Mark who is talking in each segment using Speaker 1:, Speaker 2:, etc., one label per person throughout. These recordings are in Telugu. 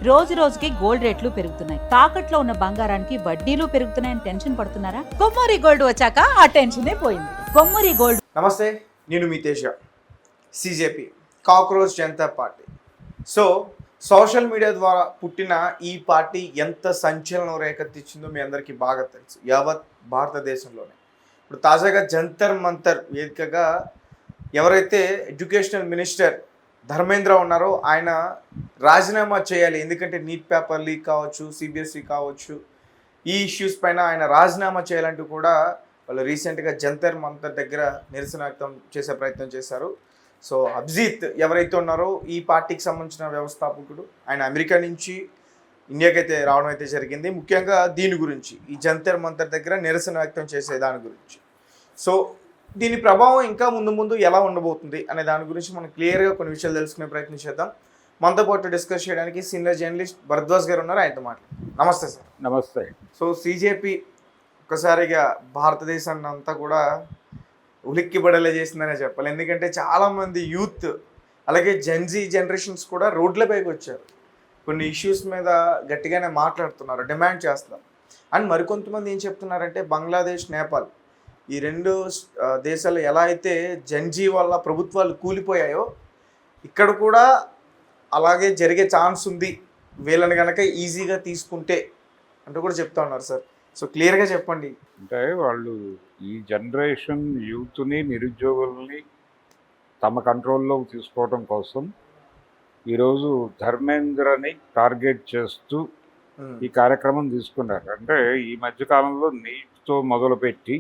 Speaker 1: రోజు రోజుకి గోల్డ్ రేట్లు పెరుగుతున్నాయి. తాకట్లో ఉన్న బంగారానికి వడ్డీలు పెరుగుతున్నాయని టెన్షన్ పడుతున్నారా? కొమ్మూరి గోల్డ్ వచ్చాక ఆ టెన్షనే పోయింది. కొమ్మూరి గోల్డ్.
Speaker 2: నమస్తే, నేను మీ Teja. CJP cockroach Janata party. So social media ద్వారా పుట్టిన ఈ పార్టీ ఎంత సంచలనం రేకెత్తించిందో మీ అందరికీ బాగా తెలుసు, యావత్ భారతదేశంలోనే. ఇప్పుడు తాజాగా జంతర్ మంతర్ వేదికగా ఎవరైతే ఎడ్యుకేషనల్ మినిస్టర్ ధర్మేంద్ర ఉన్నారో ఆయన రాజీనామా చేయాలి, ఎందుకంటే నీట్ పేపర్ లీక్ కావచ్చు, సిబిఎస్ఈ కావచ్చు, ఈ ఇష్యూస్ పైన ఆయన రాజీనామా చేయాలంటూ కూడా వాళ్ళు రీసెంట్గా జంతర్ మంతర్ దగ్గర నిరసన వ్యక్తం చేసే ప్రయత్నం చేశారు. సో అభిజిత్ ఎవరైతే ఉన్నారో ఈ పార్టీకి సంబంధించిన వ్యవస్థాపకుడు, ఆయన అమెరికా నుంచి ఇండియాకైతే రావడం అయితే జరిగింది. ముఖ్యంగా దీని గురించి, ఈ జంతర్ మంతర్ దగ్గర నిరసన వ్యక్తం చేసే దాని గురించి. సో దీని ప్రభావం ఇంకా ముందు ముందు ఎలా ఉండబోతుంది అనే దాని గురించి మనం క్లియర్గా కొన్ని విషయాలు తెలుసుకునే ప్రయత్నం చేద్దాం. మనతో పాటు డిస్కస్ చేయడానికి సీనియర్ జర్నలిస్ట్ భరద్వాజ్ గారు ఉన్నారు, ఆయనతో మాట్లాడు. నమస్తే సార్.
Speaker 3: నమస్తే.
Speaker 2: సో సిజేపీ ఒక్కసారిగా భారతదేశాన్ని అంతా కూడా ఉలిక్కిపడేలా చేసిందనే చెప్పాలి. ఎందుకంటే చాలామంది యూత్ అలాగే జెన్జీ జనరేషన్స్ కూడా రోడ్లపైకి వచ్చారు, కొన్ని ఇష్యూస్ మీద గట్టిగానే మాట్లాడుతున్నారు, డిమాండ్ చేస్తున్నారు. అండ్ మరికొంతమంది ఏం చెప్తున్నారంటే బంగ్లాదేశ్, నేపాల్ ఈ రెండు దేశాలు ఎలా అయితే జెన్జీ వల్ల ప్రభుత్వాలు కూలిపోయాయో ఇక్కడ కూడా అలాగే జరిగే ఛాన్స్ ఉంది, వీళ్ళని కనుక ఈజీగా తీసుకుంటే అంటూ కూడా చెప్తా ఉన్నారు సార్. సో క్లియర్గా చెప్పండి.
Speaker 3: అంటే వాళ్ళు ఈ జనరేషన్ యూత్ని, నిరుద్యోగుల్ని తమ కంట్రోల్లో తీసుకోవడం కోసం ఈరోజు ధర్మేంద్రని టార్గెట్ చేస్తూ ఈ కార్యక్రమం తీసుకున్నారు. అంటే ఈ మధ్యకాలంలో నీట్తో మొదలుపెట్టి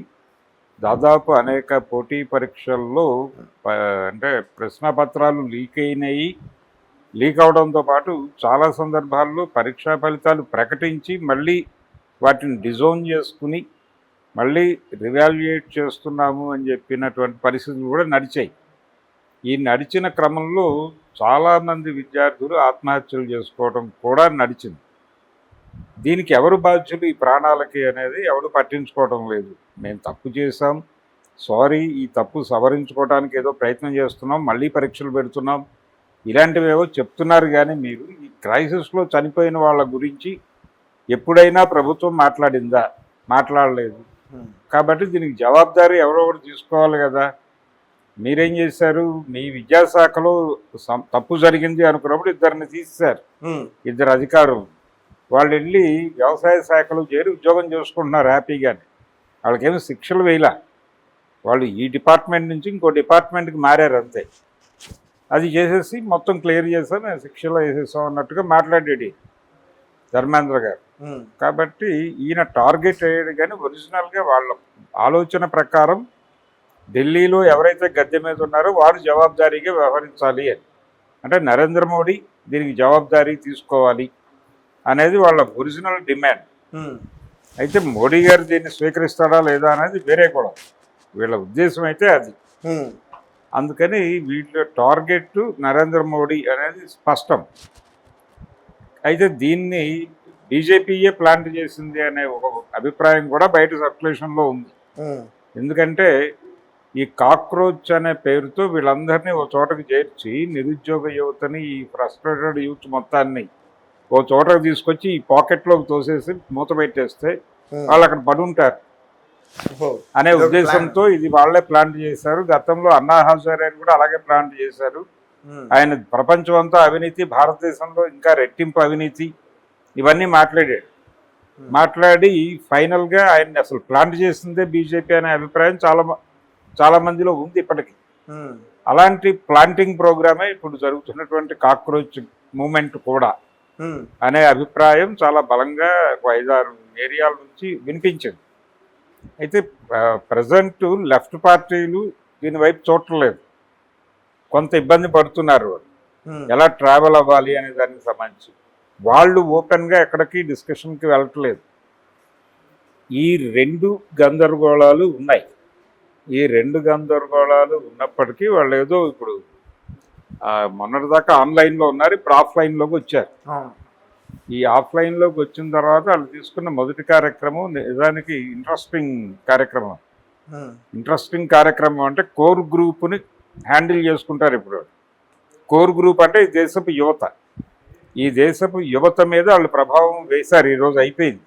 Speaker 3: దాదాపు అనేక పోటీ పరీక్షల్లో అంటే ప్రశ్నపత్రాలు లీక్ అయినాయి. లీక్ అవడంతో పాటు చాలా సందర్భాల్లో పరీక్షా ఫలితాలు ప్రకటించి మళ్ళీ వాటిని డిజోన్ చేసుకుని మళ్ళీ రివాల్యుయేట్ చేస్తున్నాము అని చెప్పినటువంటి పరిస్థితులు కూడా నడిచాయి. ఈ నడిచిన క్రమంలో చాలామంది విద్యార్థులు ఆత్మహత్యలు చేసుకోవడం కూడా నడిచింది. దీనికి ఎవరు బాధ్యులు ఈ ప్రాణాలకి అనేది ఎవరు పట్టించుకోవడం లేదు. మేము తప్పు చేసాం, సారీ, ఈ తప్పు సవరించుకోవడానికి ఏదో ప్రయత్నం చేస్తున్నాం, మళ్ళీ పరీక్షలు పెడుతున్నాం, ఇలాంటివి ఏవో చెప్తున్నారు. కానీ మీరు ఈ క్రైసిస్లో చనిపోయిన వాళ్ళ గురించి ఎప్పుడైనా ప్రభుత్వం మాట్లాడిందా? మాట్లాడలేదు. కాబట్టి దీనికి జవాబుదారీ ఎవరో ఒకరు తీసుకోవాలి కదా. మీరేం చేశారు? మీ విద్యాశాఖలో తప్పు జరిగింది అనుకున్నప్పుడు ఇద్దరిని తీసేశారు, ఇద్దరు అధికారులు. వాళ్ళు వెళ్ళి వ్యవసాయ శాఖలో చేరి ఉద్యోగం చేసుకుంటున్నారు హ్యాపీగానే. వాళ్ళకేమో శిక్షలు వేయలా, వాళ్ళు ఈ డిపార్ట్మెంట్ నుంచి ఇంకో డిపార్ట్మెంట్కి మారారు అంతే. అది చేసేసి మొత్తం క్లియర్ చేసాం, మేము శిక్షలు వేసేసాం అన్నట్టుగా మాట్లాడేది ధర్మేంద్ర గారు. కాబట్టి ఈయన టార్గెట్ అయ్యాడు. కానీ ఒరిజినల్గా వాళ్ళ ఆలోచన ప్రకారం ఢిల్లీలో ఎవరైతే గద్దె మీద ఉన్నారో వారు జవాబుదారీగా వ్యవహరించాలి అని, అంటే నరేంద్ర మోడీ దీనికి జవాబుదారీ తీసుకోవాలి అనేది వాళ్ళ ఒరిజినల్ డిమాండ్. అయితే మోడీ గారు దీన్ని స్వీకరిస్తాడా లేదా అనేది వేరే కూడా, వీళ్ళ ఉద్దేశం అయితే అది. అందుకని వీళ్ళ టార్గెట్ నరేంద్ర మోడీ అనేది స్పష్టం. అయితే దీన్ని బీజేపీయే ప్లాంట్ చేసింది అనే ఒక అభిప్రాయం కూడా బయట సర్క్యులేషన్లో ఉంది. ఎందుకంటే ఈ కాక్రోచ్ అనే పేరుతో వీళ్ళందరినీ ఒక చోటకి చేర్చి నిరుద్యోగ యువతని, ఈ ఫ్రస్ట్రేటెడ్ యూత్ మొత్తాన్ని ఓ చోటకు తీసుకొచ్చి ఈ పాకెట్లోకి తోసేసి మూత పెట్టేస్తే వాళ్ళు అక్కడ పడుంటారు అనే ఉద్దేశంతో ఇది వాళ్ళే ప్లాంట్ చేశారు. గతంలో అన్నా హజారే కూడా అలాగే ప్లాంట్ చేశారు. ఆయన ప్రపంచం అంతా అవినీతి, భారతదేశంలో ఇంకా రెట్టింపు అవినీతి, ఇవన్నీ మాట్లాడి ఫైనల్గా ఆయన అసలు ప్లాంట్ చేసిందే బీజేపీ అనే అభిప్రాయం చాలా మందిలో ఉంది ఇప్పటికీ. అలాంటి ప్లాంటింగ్ ప్రోగ్రామే ఇప్పుడు జరుగుతున్నటువంటి కాక్రోచ్ మూమెంట్ కూడా అనే అభిప్రాయం చాలా బలంగా 5-6 ఏరియాల నుంచి వినిపించింది. అయితే ప్రజెంట్ లెఫ్ట్ పార్టీలు దీని వైపు చూడలేదు, కొంత ఇబ్బంది పడుతున్నారు. వాళ్ళు ఎలా ట్రావెల్ అవ్వాలి అనే దానికి సంబంధించి వాళ్ళు ఓపెన్గా ఎక్కడికి డిస్కషన్కి వెళ్ళట్లేదు. ఈ రెండు గందరగోళాలు ఉన్నాయి. ఈ రెండు గందరగోళాలు ఉన్నప్పటికీ వాళ్ళు ఏదో ఇప్పుడు మొన్నటిదాకా ఆన్లైన్లో ఉన్నారు, ఇప్పుడు ఆఫ్లైన్లోకి వచ్చారు. ఈ ఆఫ్లైన్లోకి వచ్చిన తర్వాత వాళ్ళు తీసుకున్న మొదటి కార్యక్రమం నిజానికి ఇంట్రెస్టింగ్ కార్యక్రమం అంటే కోర్ గ్రూప్ని హ్యాండిల్ చేసుకుంటారు. ఇప్పుడు కోర్ గ్రూప్ అంటే ఈ దేశపు యువత, ఈ దేశపు యువత మీద వాళ్ళు ప్రభావం వేశారు. ఈరోజు అయిపోయింది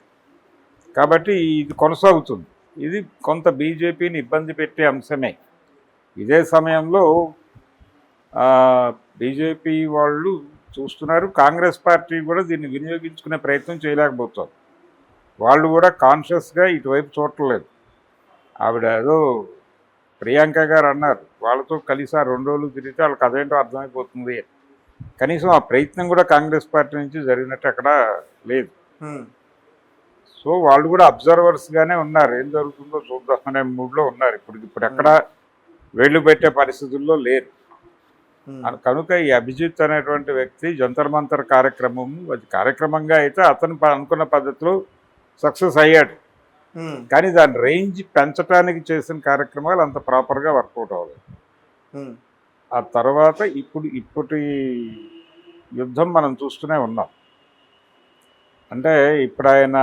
Speaker 3: కాబట్టి ఇది కొనసాగుతుంది. ఇది కొంత బీజేపీని ఇబ్బంది పెట్టే అంశమే. ఇదే సమయంలో బీజేపీ వాళ్ళు చూస్తున్నారు, కాంగ్రెస్ పార్టీ కూడా దీన్ని వినియోగించుకునే ప్రయత్నం చేయలేకపోతుంది. వాళ్ళు కూడా కాన్షియస్గా ఇటువైపు చూడలేదు. ఆవిడ ఏదో ప్రియాంక గారు అన్నారు, వాళ్ళతో కలిసి ఆ 2 రోజులు తిరిగితే వాళ్ళకి అదేంటో అర్థమైపోతుంది. కనీసం ఆ ప్రయత్నం కూడా కాంగ్రెస్ పార్టీ నుంచి జరిగినట్టు అక్కడ లేదు. సో వాళ్ళు కూడా అబ్జర్వర్స్గానే ఉన్నారు, ఏం జరుగుతుందో చూద్దాం అనే మూడ్లో ఉన్నారు. ఇప్పుడు ఎక్కడ వేళ్ళు పెట్టే పరిస్థితుల్లో లేరు. కనుక ఈ అభిజిత్ అనేటువంటి వ్యక్తి జంతర్ మంతర్ కార్యక్రమము, అది కార్యక్రమంగా అయితే అతను అనుకున్న పద్ధతిలో సక్సెస్ అయ్యాడు. కానీ దాని రేంజ్ పెంచడానికి చేసిన కార్యక్రమాలు అంత ప్రాపర్గా వర్కౌట్ అవ్వలేదు. ఆ తర్వాత ఇప్పటి యుద్ధం మనం చూస్తూనే ఉన్నాం. అంటే ఇప్పుడు ఆయన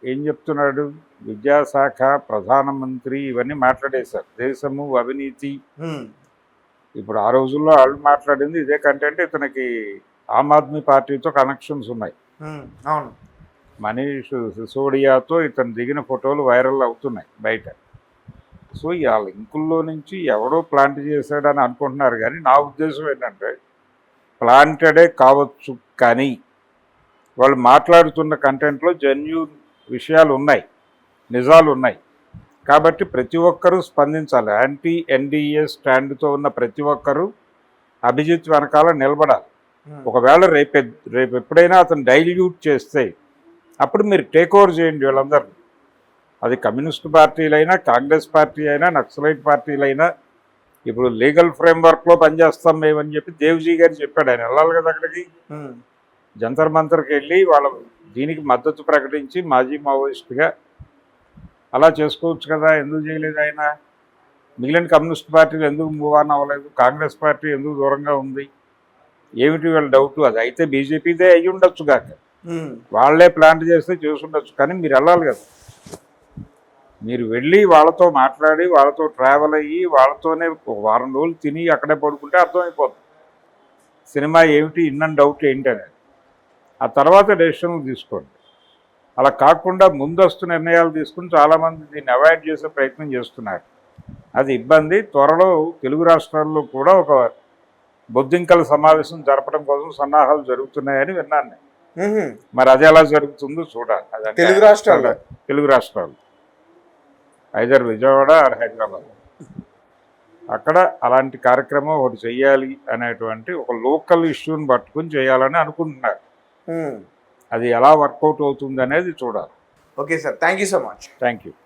Speaker 3: ఏం చెప్తున్నాడు, విద్యాశాఖ, ప్రధానమంత్రి ఇవన్నీ మాట్లాడేశారు. దేశము, అవినీతి. ఇప్పుడు ఆ రోజుల్లో వాళ్ళు మాట్లాడింది ఇదే కంటెంట్. ఇతనికి ఆమ్ ఆద్మీ పార్టీతో కనెక్షన్స్ ఉన్నాయి.
Speaker 2: అవును,
Speaker 3: మనీష్ సిసోడియాతో ఇతను దిగిన ఫోటోలు వైరల్ అవుతున్నాయి బయట. సో ఆ లింకుల్లో నుంచి ఎవడో ప్లాంట్ చేశాడని అనుకుంటున్నారు. కానీ నా ఉద్దేశం ఏంటంటే ప్లాంటెడే కావచ్చు, కానీ వాళ్ళు మాట్లాడుతున్న కంటెంట్లో జెన్యూన్ విషయాలు ఉన్నాయి, నిజాలు ఉన్నాయి. కాబట్టి ప్రతి ఒక్కరూ స్పందించాలి. యాంటీ ఎన్డీఏ స్టాండ్తో ఉన్న ప్రతి ఒక్కరూ అభిజిత్ వెనకాల నిలబడాలి. ఒకవేళ రేపు ఎప్పుడైనా అతను డైల్యూట్ చేస్తే అప్పుడు మీరు టేక్ ఓవర్ చేయండి వీళ్ళందరూ. అది కమ్యూనిస్ట్ పార్టీలైనా, కాంగ్రెస్ పార్టీ అయినా, నక్సలైట్ పార్టీలైనా. ఇప్పుడు లీగల్ ఫ్రేమ్వర్క్లో పనిచేస్తాం మేమని చెప్పి దేవ్జీ గారు చెప్పాడు. ఆయన వెళ్ళాలి కదా అక్కడికి, జంతర్ మంతర్కి వెళ్ళి వాళ్ళ దీనికి మద్దతు ప్రకటించి మాజీ మావోయిస్ట్గా అలా చేసుకోవచ్చు కదా. ఎందుకు చేయలేదు ఆయన? మిగిలిన కమ్యూనిస్ట్ పార్టీలు ఎందుకు మూవ్ ఆన్ అవ్వలేదు? కాంగ్రెస్ పార్టీ ఎందుకు దూరంగా ఉంది? ఏమిటి వీళ్ళ డౌట్? అది అయితే బీజేపీదే అయ్యి ఉండొచ్చు కాక, వాళ్ళే ప్లాంట్ చేస్తే చేసుండొచ్చు. కానీ మీరు వెళ్ళాలి కదా, మీరు వెళ్ళి వాళ్ళతో మాట్లాడి, వాళ్ళతో ట్రావెల్ అయ్యి, వాళ్ళతోనే ఒక వారం రోజులు తిని అక్కడే పడుకుంటే అర్థమైపోతుంది సినిమా ఏమిటి, ఇన్న డౌట్ ఏంటి అనేది. ఆ తర్వాత డెసిషన్లు తీసుకోండి. అలా కాకుండా ముందస్తు నిర్ణయాలు తీసుకుని చాలామంది దీన్ని అవాయిడ్ చేసే ప్రయత్నం చేస్తున్నారు. అది ఇబ్బంది. త్వరలో తెలుగు రాష్ట్రాల్లో కూడా ఒక బొద్దింకల సమావేశం జరపడం కోసం సన్నాహాలు జరుగుతున్నాయని విన్నాను నేను. మరి అది ఎలా జరుగుతుందో చూడాలి. తెలుగు రాష్ట్రాలు ఐదర్ విజయవాడ ఆర్ హైదరాబాద్, అక్కడ అలాంటి కార్యక్రమం ఒకటి చెయ్యాలి అనేటువంటి ఒక లోకల్ ఇష్యూని పట్టుకుని చేయాలని అనుకుంటున్నారు. అది ఎలా వర్కౌట్ అవుతుంది అనేది చూడాలి.
Speaker 2: Okay sir, thank you so much.
Speaker 3: Thank you.